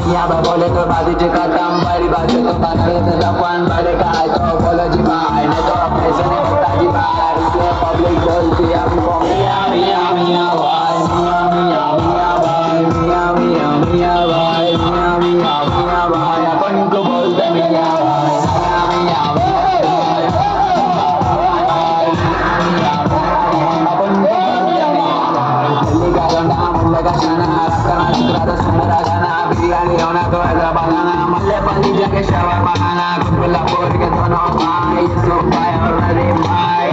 मियाँ भाई बोले तो बाजी खत्म बड़ी बात तो बदल तो जवान बड़े का तो बोलो जी भाई नहीं तो अपने से नहीं होता जी भाई इसलिए पब्लिक बोलती है हमको मियाँ मियाँ मियाँ भाई मियाँ मियाँ मियाँ भाई मियाँ मियाँ मियाँ भाई मियाँ मियाँ मियाँ भाई अपन को बोलते मियाँ भाई मियाँ मियाँ बिरयानी होना तो हैदराबाद मल्ले पाली जाके शवर बनाना कुल्ला बोल के दोनों भाई सो भाई और नदीम भाई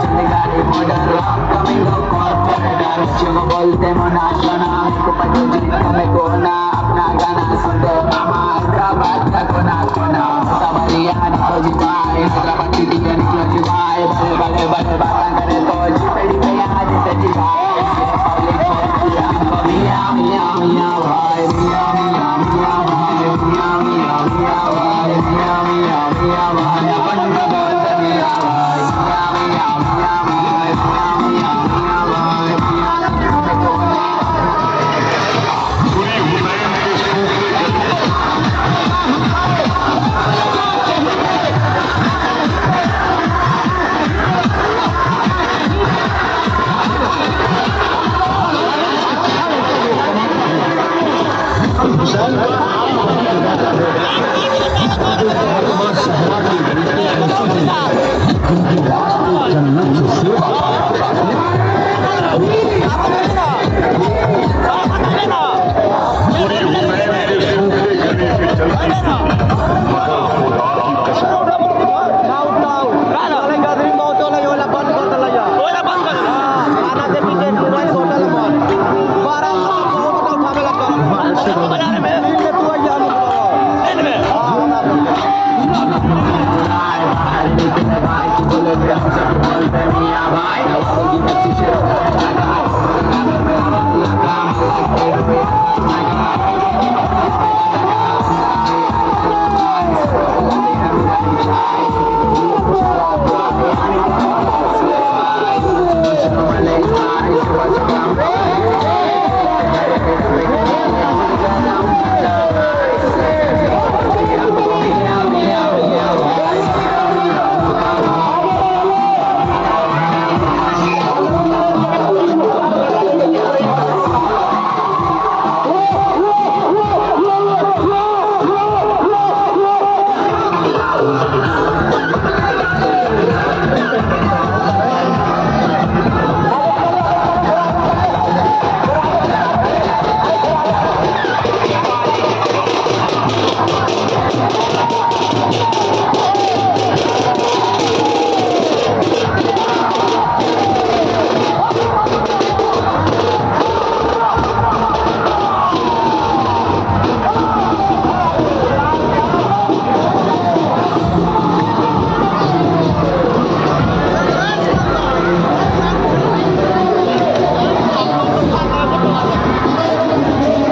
चंडीगढ़ मॉडल कमिंग कॉर्पोरेटर बच्चों को बोलते मोनाश बना हमको पता जितना में कोना अपना गाना सुनते मामा हैदराबाद का कोना कोना सवारियां निकलो जी भाई हैदराबाद की टीम निकलो जी भाई बड़े बड़े बड़े बातें करे तो जी पेड़ी पे यहाँ जीते जी भाई मियाँ मियाँ मियाँ भाई मियाँ मियाँ मियाँ भाई मियाँ मियाँ मियाँ भाई मियाँ मियाँ मियाँ भाई अपन को बोलते मियाँ भाई मियाँ मियाँ मियाँ भाई मियाँ मियाँ मियाँ भाई मियाँ जन्नत से